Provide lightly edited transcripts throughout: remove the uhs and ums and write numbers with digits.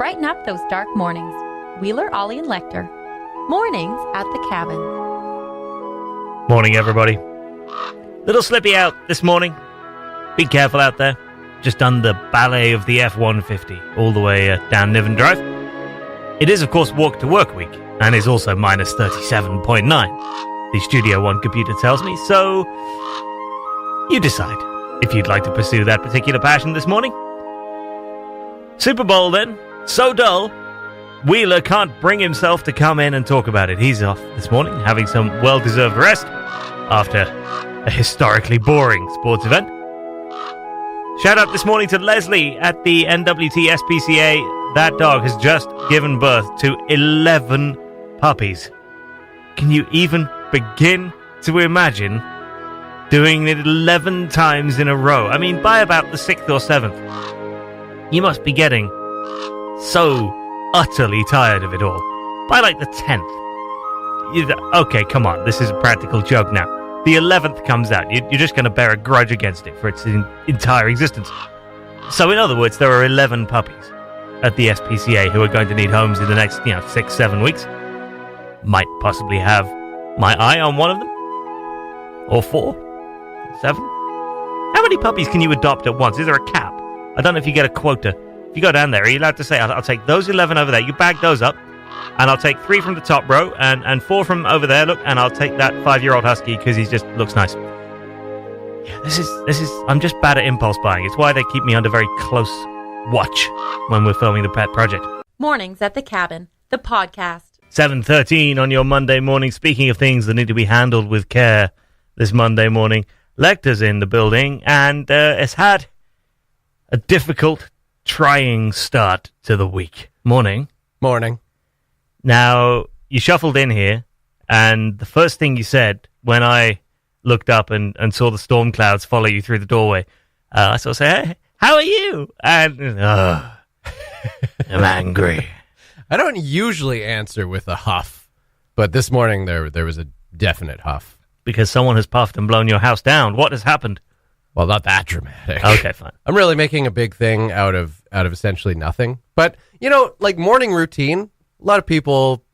Brighten up those dark mornings. Wheeler, Ollie, and Lekter. Mornings at the cabin. Morning, everybody. Little slippy out this morning. Be careful out there. Just done the ballet of the F-150 all the way down Niven Drive. It is, of course, walk to work week, and is also minus 37.9. The Studio One computer tells me, so you decide if you'd like to pursue that particular passion this morning. Super Bowl, then. So dull, Wheeler can't bring himself to come in and talk about it. He's off this morning, having some well-deserved rest after a historically boring sports event. Shout out this morning to Leslie at the NWT SPCA. That dog has just given birth to 11 puppies. Can you even begin to imagine doing it 11 times in a row? I mean, by about the 6th or 7th, you must be getting so utterly tired of it all. By like the 10th. Okay, come on, this is a practical joke now. The 11th comes out. You're just going to bear a grudge against it for its entire existence. So in other words, there are 11 puppies at the SPCA who are going to need homes in the next, 6-7 weeks. Might possibly have my eye on one of them. Or 4. 7. How many puppies can you adopt at once? Is there a cap? I don't know if you get a quota. If you go down there, are you allowed to say, I'll take those 11 over there, you bag those up, and I'll take 3 from the top row, and 4 from over there, look, and I'll take that 5-year-old husky, because he just looks nice. Yeah, this is, I'm just bad at impulse buying. It's why they keep me under very close watch when we're filming the pet project. Mornings at the cabin, the podcast. 7:13 on your Monday morning. Speaking of things that need to be handled with care this Monday morning, Lekter's in the building, and has had a difficult, trying start to the week. Morning. Morning. Now, you shuffled in here, and the first thing you said when I looked up and saw the storm clouds follow you through the doorway, I sort of say, hey, how are you? And, I'm angry. I don't usually answer with a huff, but this morning there was a definite huff. Because someone has puffed and blown your house down. What has happened? Well, not that dramatic. Okay, fine. I'm really making a big thing out of essentially nothing. But, like morning routine, a lot of people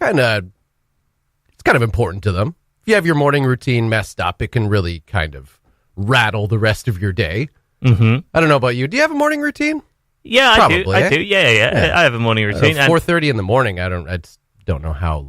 it's kind of important to them. If you have your morning routine messed up, it can really kind of rattle the rest of your day. Mm-hmm. I don't know about you. Do you have a morning routine? Yeah, Probably, I do. Yeah. I have a morning routine. 4:30 in the morning, I just don't know how,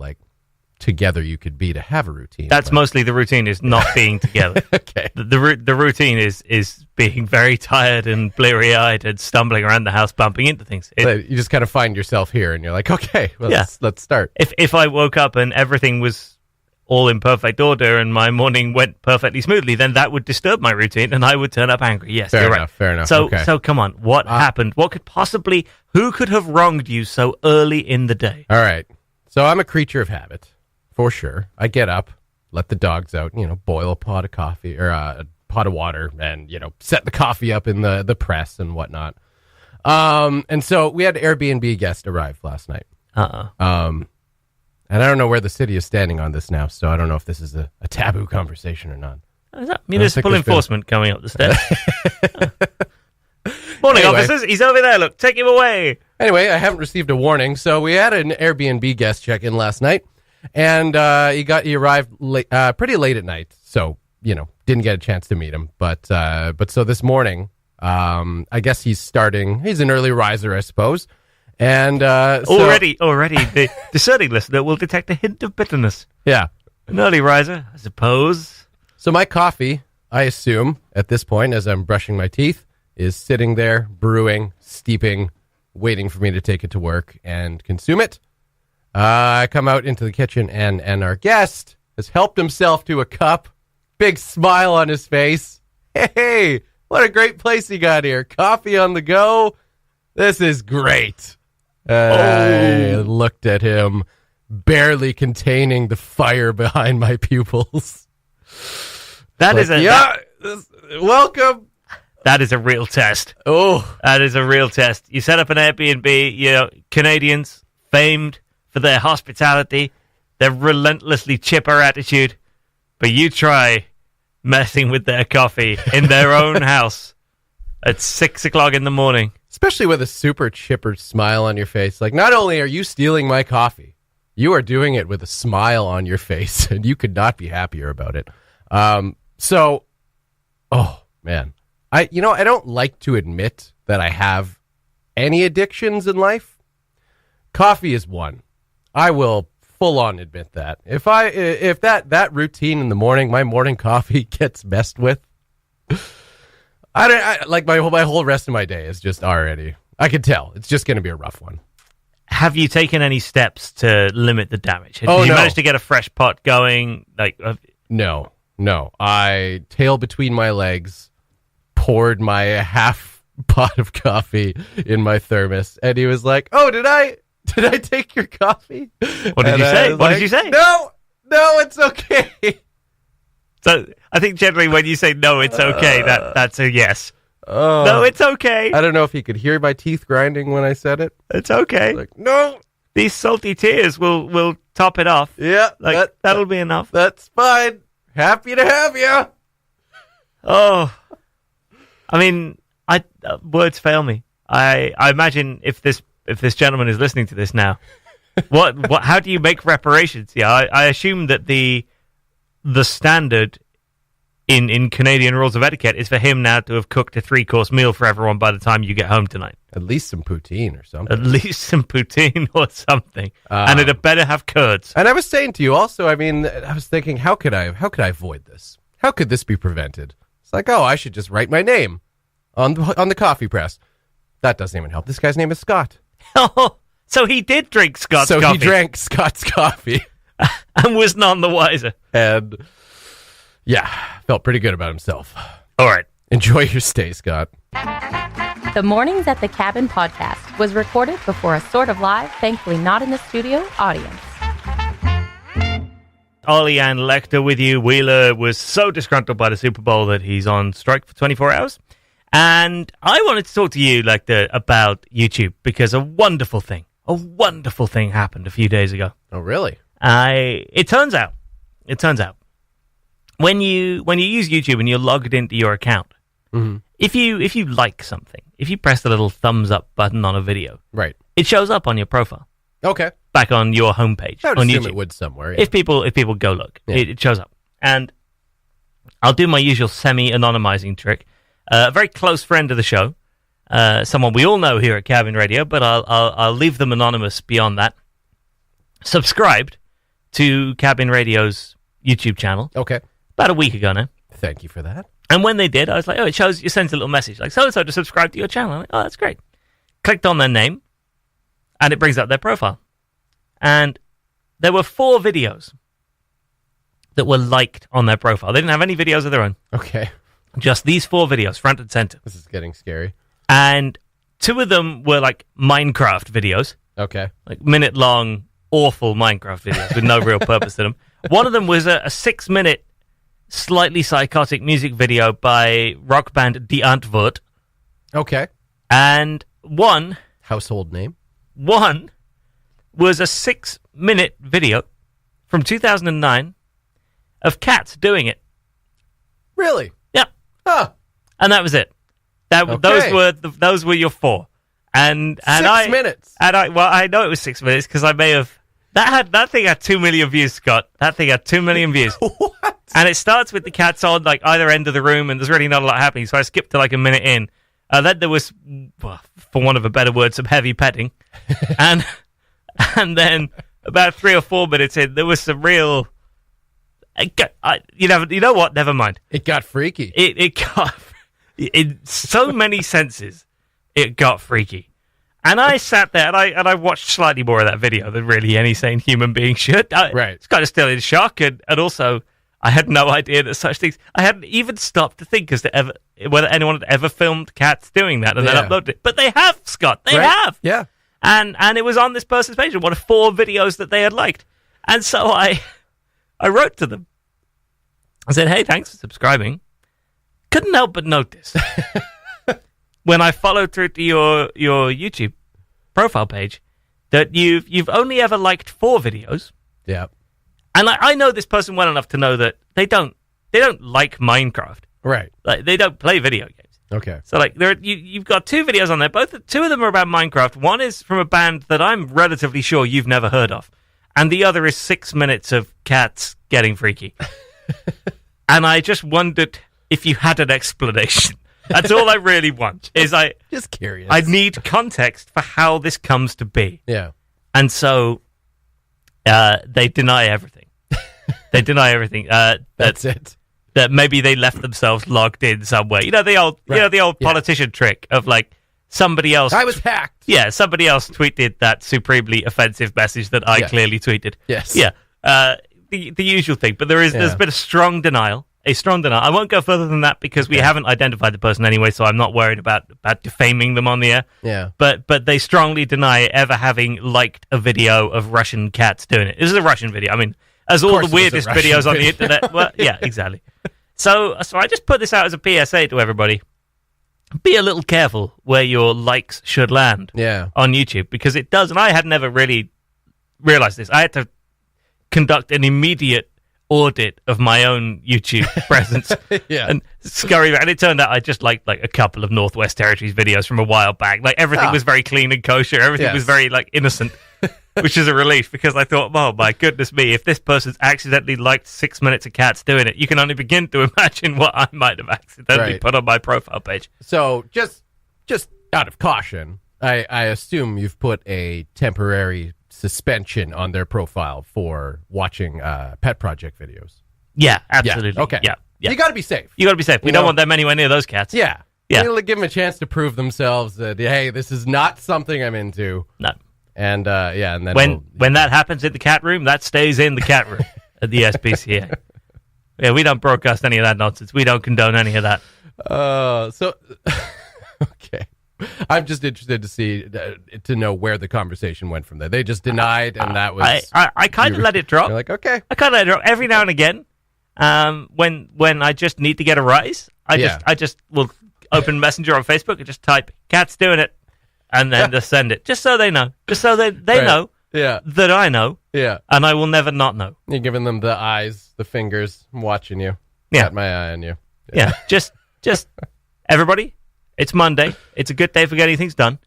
together you could be to have a routine. That's mostly the routine is not being together. Okay. The routine is being very tired and bleary-eyed and stumbling around the house, bumping into things. You just kind of find yourself here, and you're like, okay, well, yeah. let's start. If I woke up and everything was all in perfect order and my morning went perfectly smoothly, then that would disturb my routine and I would turn up angry. Yes, fair you're enough, right. Fair enough. So come on, what happened? Who could have wronged you so early in the day? All right. So I'm a creature of habit, for sure. I get up, let the dogs out, boil a pot of coffee or a pot of water and, set the coffee up in the press and whatnot. And so we had Airbnb guest arrive last night. And I don't know where the city is standing on this now, so I don't know if this is a taboo conversation or not. Is that municipal enforcement coming up the stairs? Morning, officers. He's over there. Look, take him away. Anyway, I haven't received a warning, so we had an Airbnb guest check in last night, and he arrived pretty late at night, so didn't get a chance to meet him. But so this morning, I guess he's an early riser, I suppose. And already, the discerning listener will detect a hint of bitterness. Yeah, an early riser, I suppose. So my coffee, I assume, at this point, as I'm brushing my teeth, is sitting there, brewing, steeping, waiting for me to take it to work and consume it. I come out into the kitchen, and our guest has helped himself to a cup. Big smile on his face. Hey, what a great place he got here. Coffee on the go. This is great. I looked at him, barely containing the fire behind my pupils. Welcome. That is a real test. Oh, that is a real test. You set up an Airbnb. Canadians famed for their hospitality, their relentlessly chipper attitude, but you try messing with their coffee in their own house at 6 o'clock in the morning. Especially with a super chipper smile on your face. Like, not only are you stealing my coffee, you are doing it with a smile on your face, and you could not be happier about it. Oh, man. I don't like to admit that I have any addictions in life. Coffee is one. I will full on admit that. If that routine in the morning, my morning coffee gets messed with, I like my whole rest of my day is just already. I can tell it's just going to be a rough one. Have you taken any steps to limit the damage? Did Oh, you no. manage to get a fresh pot going? No. I tail between my legs, poured my half pot of coffee in my thermos, and he was like, "Oh, did I take your coffee?" What did you say? What did you say? No, it's okay. So I think generally when you say no, it's okay. That's a yes. No, it's okay. I don't know if he could hear my teeth grinding when I said it. It's okay. Like, no. These salty tears will top it off. Yeah, that'll be enough. That's fine. Happy to have you. Oh, I mean, words fail me. I imagine if this gentleman is listening to this now, what? How do you make reparations? Yeah, I assume that the standard in Canadian rules of etiquette is for him now to have cooked a 3-course meal for everyone by the time you get home tonight. At least some poutine or something. At least some poutine or something, and it had better have curds. And I was saying to you also, I mean, I was thinking, how could I avoid this? How could this be prevented? It's like, I should just write my name on the coffee press. That doesn't even help. This guy's name is Scott. Oh, so he did drink Scott's coffee. So he drank Scott's coffee. And was none the wiser. And, yeah, felt pretty good about himself. All right. Enjoy your stay, Scott. The Mornings at the Cabin podcast was recorded before a sort of live, thankfully not in the studio, audience. Ollie and Lekter with you. Wheeler was so disgruntled by the Super Bowl that he's on strike for 24 hours. And I wanted to talk to you, Lekter, about YouTube because a wonderful thing happened a few days ago. Oh, really? It turns out, when you use YouTube and you're logged into your account, mm-hmm. if you like something, if you press the little thumbs up button on a video, right, it shows up on your profile. Okay. Back on your homepage I would on assume YouTube. It would somewhere. Yeah. If people go look, yeah. it shows up. And I'll do my usual semi-anonymizing trick. A very close friend of the show, someone we all know here at Cabin Radio, but I'll leave them anonymous beyond that. Subscribed to Cabin Radio's YouTube channel. Okay. About a week ago now. Thank you for that. And when they did, I was like, it sends a little message like, so-and-so to subscribe to your channel. I'm like, oh, that's great. Clicked on their name, and it brings up their profile. And there were 4 videos that were liked on their profile. They didn't have any videos of their own. Okay. Just these 4 videos, front and center. This is getting scary. And 2 of them were like Minecraft videos. Okay. Like minute-long, awful Minecraft videos with no real purpose to them. One of them was a 6-minute, slightly psychotic music video by rock band Die Antwoord. Okay. And one Household name? One was a 6-minute video from 2009 of cats doing it. Really? Yeah. Huh. And that was it. Okay. Those were your 4. And 6 minutes. And I know it was 6 minutes because I may have that thing had 2 million views, Scott. That thing had 2 million views. What? And it starts with the cats on like either end of the room, and there's really not a lot happening. So I skipped to like a minute in. Then there was, well, for want of a better word, some heavy petting, and then about 3 or 4 minutes in, there was some real. You know what? Never mind. It got freaky. It got in so many senses. It got freaky. And I sat there and I watched slightly more of that video than really any sane human being should. Right. It's kind of still in shock, and also I had no idea that such things. I hadn't even stopped to think as to whether anyone had ever filmed cats doing that and then uploaded it. But they have, Scott. They have. Yeah. And it was on this person's page, one of 4 videos that they had liked. And so I wrote to them. I said, hey, thanks for subscribing. Couldn't help but notice when I followed through to your YouTube profile page that you've only ever liked 4 videos. Yeah. And I know this person well enough to know that they don't like Minecraft. Right. Like, they don't play video games. Okay. So like you've got two videos on there. Two of them are about Minecraft. One is from a band that I'm relatively sure you've never heard of, and the other is 6 minutes of cats getting freaky. And I just wondered if you had an explanation. That's all I really want. Just curious. I need context for how this comes to be. Yeah. And so they deny everything. They deny everything. That's it. That maybe they left themselves logged in somewhere. You know the old politician trick of like somebody else. I was hacked. Yeah, somebody else tweeted that supremely offensive message that I clearly tweeted. Yes. Yeah. The usual thing, but there's been a strong denial. I won't go further than that because we haven't identified the person anyway, so I'm not worried about defaming them on the air. Yeah. But they strongly deny ever having liked a video of Russian cats doing it. This is a Russian video. I mean, as all the weirdest videos on the internet. Well, yeah, exactly. So I just put this out as a PSA to everybody. Be a little careful where your likes should land on YouTube, because it does, and I had never really realized this. I had to conduct an immediate audit of my own YouTube presence and scurry back. And it turned out I just liked like a couple of Northwest Territories videos from a while back. Like everything was very clean and kosher. Everything was very like innocent. Which is a relief, because I thought, oh my goodness me, if this person's accidentally liked 6 minutes of cats doing it, you can only begin to imagine what I might have accidentally put on my profile page. So just out of caution, I assume you've put a temporary suspension on their profile for watching pet project videos. Yeah, absolutely. Yeah. Okay. Yeah. You got to be safe. You got to be safe. We don't want them anywhere near those cats. Yeah. Yeah. You give them a chance to prove themselves that, hey, this is not something I'm into. No. And and then when that happens in the cat room, that stays in the cat room at the SPCA. Yeah, we don't broadcast any of that nonsense. We don't condone any of that. Okay. I'm just interested to know where the conversation went from there. They just denied, and that was. I kind of let it drop. You're like, okay. I kind of let it drop every now and again. When I just need to get a rise, I just will open Messenger on Facebook and just type "cats doing it." And then just send it, just so they know, just so they know that I know, and I will never not know. You're giving them the eyes, the fingers. I'm watching you. Got my eye on you. Yeah, just everybody. It's Monday. It's a good day for getting things done.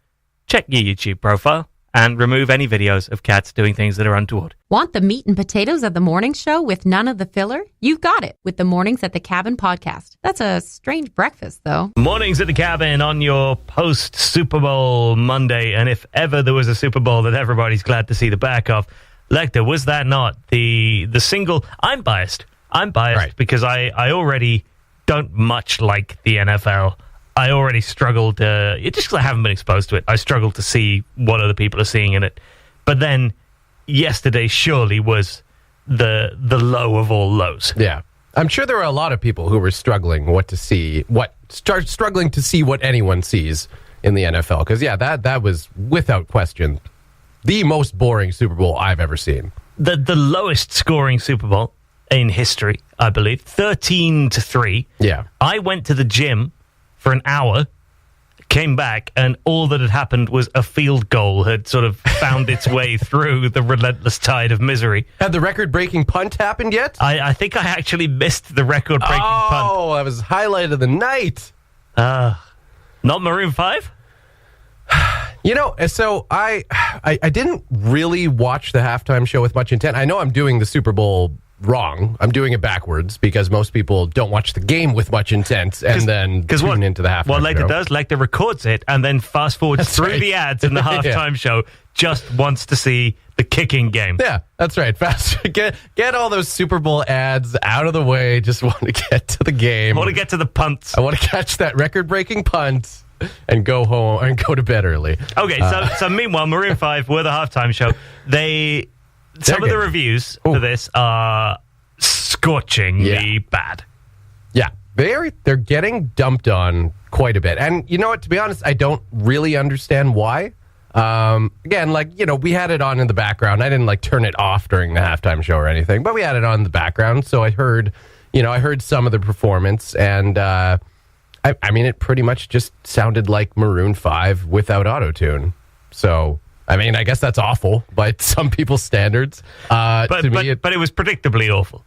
Check your YouTube profile and remove any videos of cats doing things that are untoward. Want the meat and potatoes of the morning show with none of the filler? You've got it with the Mornings at the Cabin podcast. That's a strange breakfast, though. Mornings at the Cabin on your post-Super Bowl Monday, and if ever there was a Super Bowl that everybody's glad to see the back of, Lekter, was that not the single? I'm biased because I already don't much like the NFL. I already struggled to, just because I haven't been exposed to it, I struggle to see what other people are seeing in it. But then yesterday surely was the low of all lows. Yeah. I'm sure there were a lot of people who were struggling struggling to see what anyone sees in the NFL. Because, that was without question the most boring Super Bowl I've ever seen. The lowest scoring Super Bowl in history, I believe, 13-3. Yeah. I went to the gym for an hour, came back, and all that had happened was a field goal had sort of found its way through the relentless tide of misery. Had the record-breaking punt happened yet? I think I actually missed the record-breaking punt. Oh, that was highlight of the night. Not Maroon 5? So I didn't really watch the halftime show with much intent. I know I'm doing the Super Bowl wrong. I'm doing it backwards because most people don't watch the game with much intent and then tune into the halftime show. What Lekter does, Lekter records it and then fast forwards through the ads in the halftime show, just wants to see the kicking game. Yeah, that's right. Fast, get all those Super Bowl ads out of the way. Just want to get to the game. I want to get to the punts. I want to catch that record-breaking punt and go home and go to bed early. Okay, so meanwhile, Maroon 5 were the halftime show. Some of the reviews for this are scorchingly bad. Yeah, they're getting dumped on quite a bit. And you know what, to be honest, I don't really understand why. Again, we had it on in the background. I didn't turn it off during the halftime show or anything, but we had it on in the background. So I heard some of the performance, and I mean, it pretty much just sounded like Maroon 5 without auto-tune. So I mean, I guess that's awful by some people's standards. But it was predictably awful.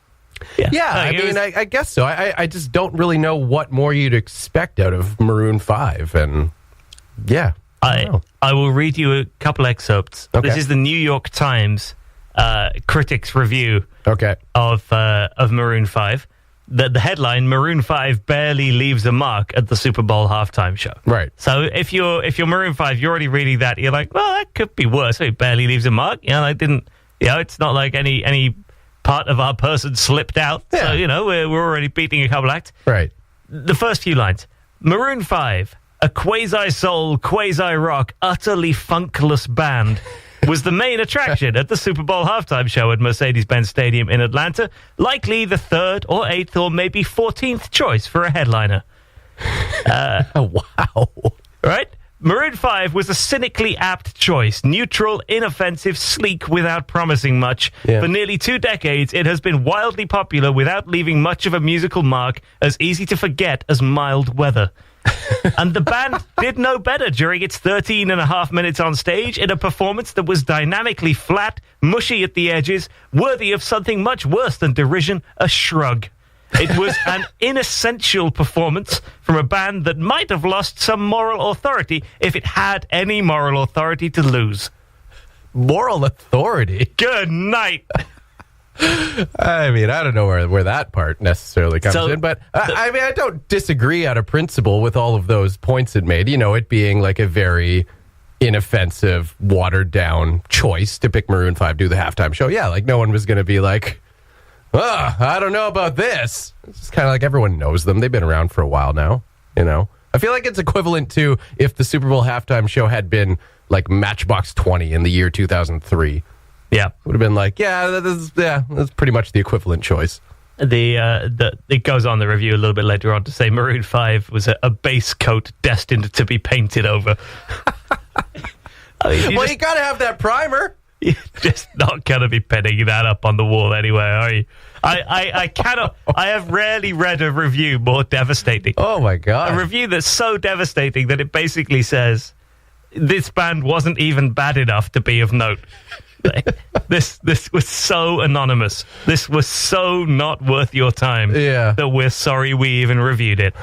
Yeah, I mean, I guess so. I just don't really know what more you'd expect out of Maroon 5. And yeah, I will read you a couple excerpts. Okay. This is the New York Times critics review of Maroon 5. The headline, Maroon 5 barely leaves a mark at the Super Bowl halftime show. Right. So if you're Maroon 5, you're already reading that. You're like, well, that could be worse. It barely leaves a mark. It's not like any part of our person slipped out. Yeah. So, we're already beating a couple acts. Right. The first few lines. Maroon 5, a quasi-soul, quasi-rock, utterly funkless band, was the main attraction at the Super Bowl halftime show at Mercedes-Benz Stadium in Atlanta, likely the 3rd or 8th or maybe 14th choice for a headliner. Wow. Right? Maroon 5 was a cynically apt choice. Neutral, inoffensive, sleek, without promising much. Yeah. For nearly 2 decades, it has been wildly popular without leaving much of a musical mark, as easy to forget as mild weather. And the band did no better during its 13 and a half minutes on stage in a performance that was dynamically flat, mushy at the edges, worthy of something much worse than derision, a shrug. It was an inessential performance from a band that might have lost some moral authority if it had any moral authority to lose. Moral authority? Good night. I mean, I don't know where that part necessarily comes in, but I don't disagree out of principle with all of those points it made. It being like a very inoffensive, watered down choice to pick Maroon 5 do the halftime show. Yeah, like no one was going to be like, I don't know about this. It's just kind of like everyone knows them. They've been around for a while now, I feel like it's equivalent to if the Super Bowl halftime show had been like Matchbox 20 in the year 2003. Yeah. Would have been like, that's pretty much the equivalent choice. It goes on the review a little bit later on to say Maroon 5 was a base coat destined to be painted over. You got to have that primer. You're just not going to be pinning that up on the wall anyway, are you? I cannot. I have rarely read a review more devastating. Oh, my God. A review that's so devastating that it basically says, this band wasn't even bad enough to be of note. This was so anonymous. This was so not worth your time that we're sorry we even reviewed it.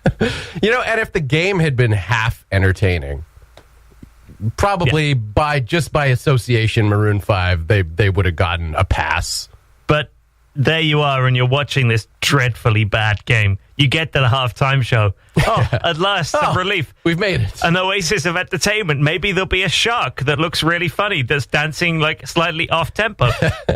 And if the game had been half entertaining, probably by association, Maroon 5, they would have gotten a pass. But there you are, and you're watching this dreadfully bad game. You get to the halftime show. At last, some relief. We've made it. An oasis of entertainment. Maybe there'll be a shark that looks really funny that's dancing like slightly off-tempo.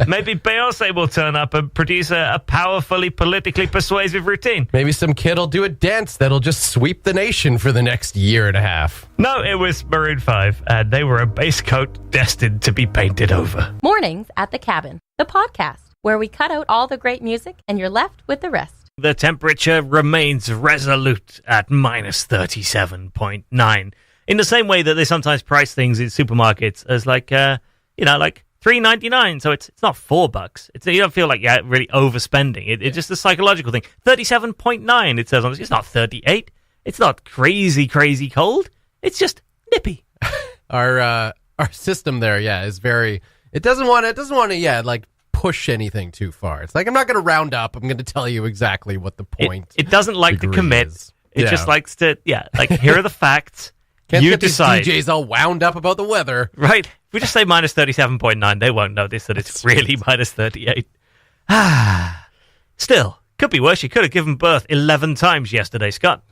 Maybe Beyonce will turn up and produce a powerfully politically persuasive routine. Maybe some kid will do a dance that'll just sweep the nation for the next year and a half. No, it was Maroon 5, and they were a base coat destined to be painted over. Mornings at the Cabin, the podcast, where we cut out all the great music and you're left with the rest. The temperature remains resolute at minus 37.9. In the same way that they sometimes price things in supermarkets as like $3.99. So it's not $4. You don't feel like you're really overspending. It's just a psychological thing. 37.9. It says on this. It's not 38. It's not crazy cold. It's just nippy. Our system there, is very. It doesn't want to push anything too far. It's like, I'm not going to round up. I'm going to tell you exactly what the point. It doesn't like to commit. Is. It just likes to, here are the facts. Can't you get decide. These DJs all wound up about the weather. Right. If we just say minus 37.9, they won't notice that it's really minus 38. Still, could be worse. You could have given birth 11 times yesterday, Scott.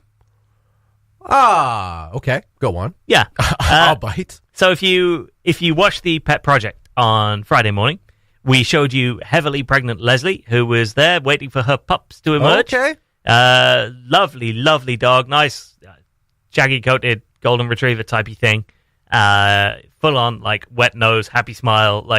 Okay. Go on. Yeah. I'll bite. So if you watch the Pet Project on Friday morning, we showed you heavily pregnant Leslie, who was there waiting for her pups to emerge. Okay. Lovely dog. Nice, shaggy-coated golden retriever typey thing. Full on, wet nose, happy smile.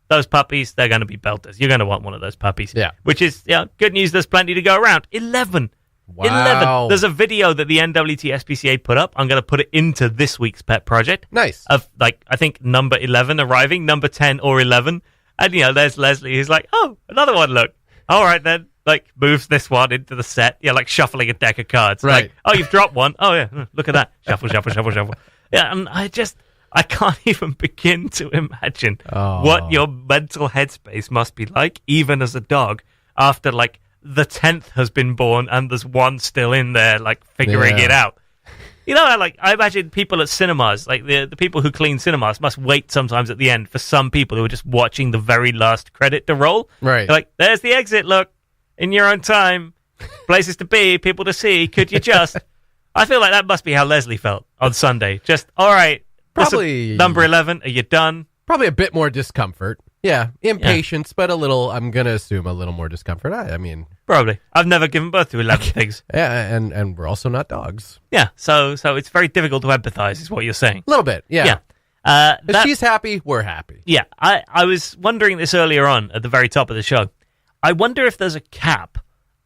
Those puppies, they're going to be belters. You're going to want one of those puppies. Yeah. Which is, good news. There's plenty to go around. 11. Wow. 11. There's a video that the NWT SPCA put up. I'm going to put it into this week's Pet Project. Nice. Of, I think number 11 arriving, number 10 or 11. And, there's Leslie who's like, oh, another one, look. All right, then. Moves this one into the set. Yeah, shuffling a deck of cards. Right. Oh, you've dropped one. Oh, yeah, look at that. Shuffle. Yeah, and I can't even begin to imagine what your mental headspace must be like, even as a dog. after like the 10th has been born and there's one still in there, like figuring it out. You know, I imagine people at cinemas, like the people who clean cinemas, must wait sometimes at the end for some people who are just watching the very last credit to roll. Right. They're like, there's the exit. Look, in your own time, places to be, people to see. Could you just? I feel like that must be how Leslie felt on Sunday. Just all right. Probably number 11. Are you done? Probably a bit more discomfort. Yeah, impatience, but a little. I'm gonna assume a little more discomfort. I mean, probably. I've never given birth to 11 pigs. Yeah, and we're also not dogs. Yeah, so it's very difficult to empathize, is what you're saying. A little bit, yeah. If she's happy, we're happy. Yeah, I was wondering this earlier on at the very top of the show. I wonder if there's a cap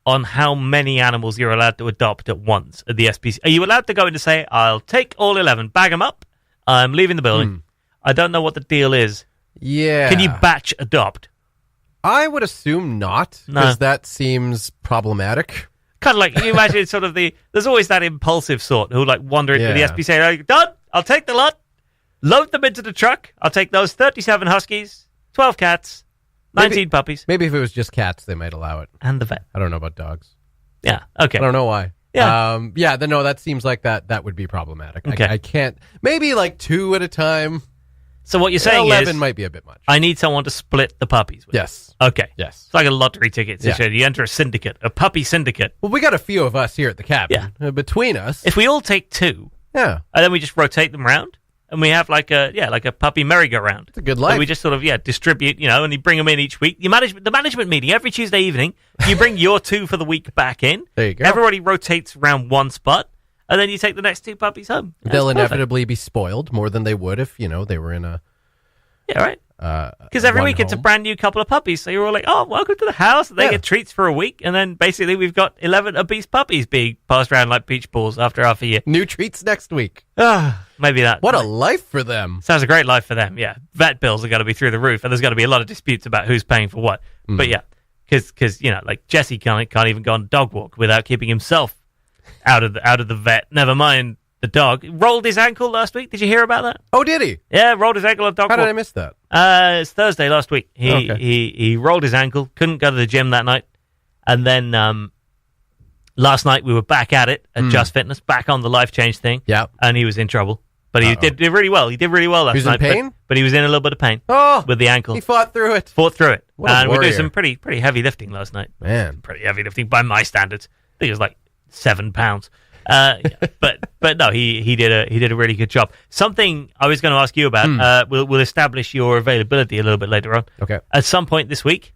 on how many animals you're allowed to adopt at once at the SPC. Are you allowed to go in to say, I'll take all 11, bag them up, I'm leaving the building. I don't know what the deal is. Yeah. Can you batch adopt? I would assume not, because that seems problematic. Kind of like, you imagine sort of there's always that impulsive sort who like wander into the SPCA, like, done, I'll take the lot, load them into the truck, I'll take those 37 huskies, 12 cats, 19 puppies. Maybe if it was just cats, they might allow it. And the vet. I don't know about dogs. Yeah, okay. I don't know why. Yeah. No, that seems like that would be problematic. Okay. I can't, maybe like 2 at a time. So what you're saying 11 is... might be a bit much. I need someone to split the puppies with. Yes. Okay. Yes. It's like a lottery ticket situation. You enter a syndicate, a puppy syndicate. Well, we got a few of us here at the cabin. Yeah. Between us. If we all take 2, yeah, and then we just rotate them around, and we have like a puppy merry-go-round. It's a good life. So we just sort of, distribute, and you bring them in each week. The management meeting every Tuesday evening, you bring your 2 for the week back in. There you go. Everybody rotates around one spot, and then you take the next 2 puppies home. They'll inevitably be spoiled more than they would if, they were in a... Yeah, right. Because every week it's a brand new couple of puppies, so you're all like, "Oh, welcome to the house." They get treats for a week, and then basically we've got 11 obese puppies being passed around like peach balls after half a year. New treats next week. Maybe that. What a life for them! Sounds a great life for them. Yeah, vet bills are going to be through the roof, and there's going to be a lot of disputes about who's paying for what. But yeah, because like Jesse can't even go on a dog walk without keeping himself out of the vet. Never mind. The dog rolled his ankle last week. Did you hear about that? Oh, did he? Yeah, rolled his ankle on a dog walk. How did I miss that? It's Thursday last week. He rolled his ankle, couldn't go to the gym that night. And then last night we were back at it at Just Fitness, back on the life change thing. Yeah. And he was in trouble. But he did really well. He did really well last night. He was in pain? But he was in a little bit of pain with the ankle. He fought through it. And we did some pretty heavy lifting last night. Man. Pretty heavy lifting by my standards. I think it was like 7 pounds. But no, he did a really good job. Something I was going to ask you about. We'll establish your availability a little bit later on. Okay. At some point this week,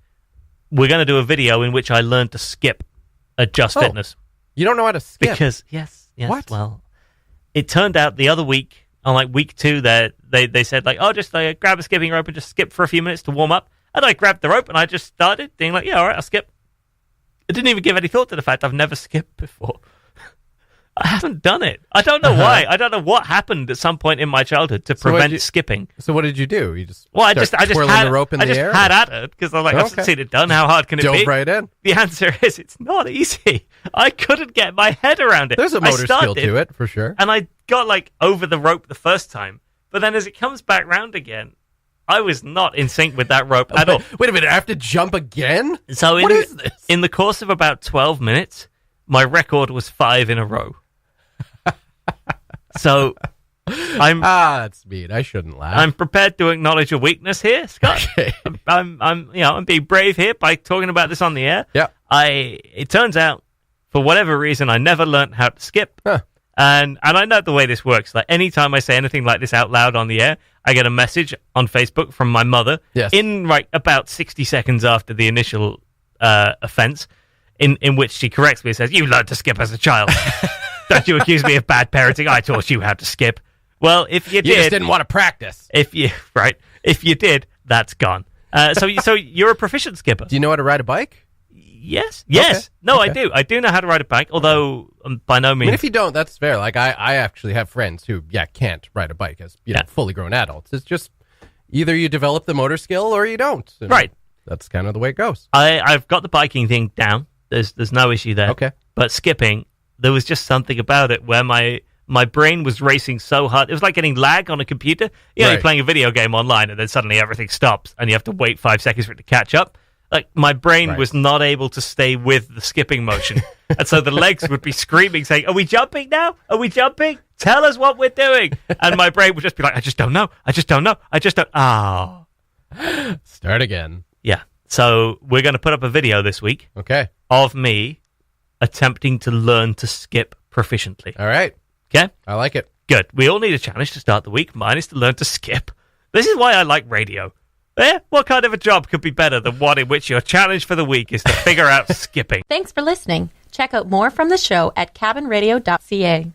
we're going to do a video in which I learned to skip at Just Fitness. You don't know how to skip? Because yes. What? Well, it turned out the other week on like week 2 that they said like, oh, just grab a skipping rope and just skip for a few minutes to warm up. And I grabbed the rope and I just started being like, yeah, all right, I'll skip. I didn't even give any thought to the fact I've never skipped before. I haven't done it. I don't know why. I don't know what happened at some point in my childhood to prevent skipping. So what did you do? You just I just had the rope in the air? had at it because I was like, I've seen it done. How hard can it be? Dove right in. The answer is it's not easy. I couldn't get my head around it. There's a motor skill to it for sure. And I got like over the rope the first time, but then as it comes back round again, I was not in sync with that rope at all. Wait a minute, I have to jump again? So what is this? In the course of about 12 minutes, my record was 5 in a row. So that's mean. I shouldn't laugh. I'm prepared to acknowledge a weakness here, Scott. Okay. I'm being brave here by talking about this on the air. Yeah. It turns out, for whatever reason, I never learned how to skip. Huh. And I know the way this works. Like anytime I say anything like this out loud on the air, I get a message on Facebook from my mother. Yes. In like about 60 seconds after the initial offense, in which she corrects me and says, "You learned to skip as a child." Don't you accuse me of bad parenting? I taught you how to skip. Well, if you did... You just didn't want to practice. If you did, that's gone. So you're a proficient skipper. Do you know how to ride a bike? Yes. Okay. No, Okay. I do. I do know how to ride a bike, although by no means... I mean, if you don't, that's fair. Like, I actually have friends who, can't ride a bike as fully grown adults. It's just either you develop the motor skill or you don't. And right. That's kind of the way it goes. I've got the biking thing down. There's no issue there. Okay. But skipping... There was just something about it where my brain was racing so hard. It was like getting lag on a computer. You're playing a video game online and then suddenly everything stops and you have to wait 5 seconds for it to catch up. Like, my brain was not able to stay with the skipping motion. And so the legs would be screaming, saying, are we jumping now? Are we jumping? Tell us what we're doing. And my brain would just be like, I just don't know. I just don't know. I just don't. Oh. Start again. Yeah. So we're going to put up a video this week. Okay. Of me attempting to learn to skip proficiently. All right. Okay? I like it. Good. We all need a challenge to start the week. Mine is to learn to skip. This is why I like radio. What kind of a job could be better than one in which your challenge for the week is to figure out skipping? Thanks for listening. Check out more from the show at cabinradio.ca.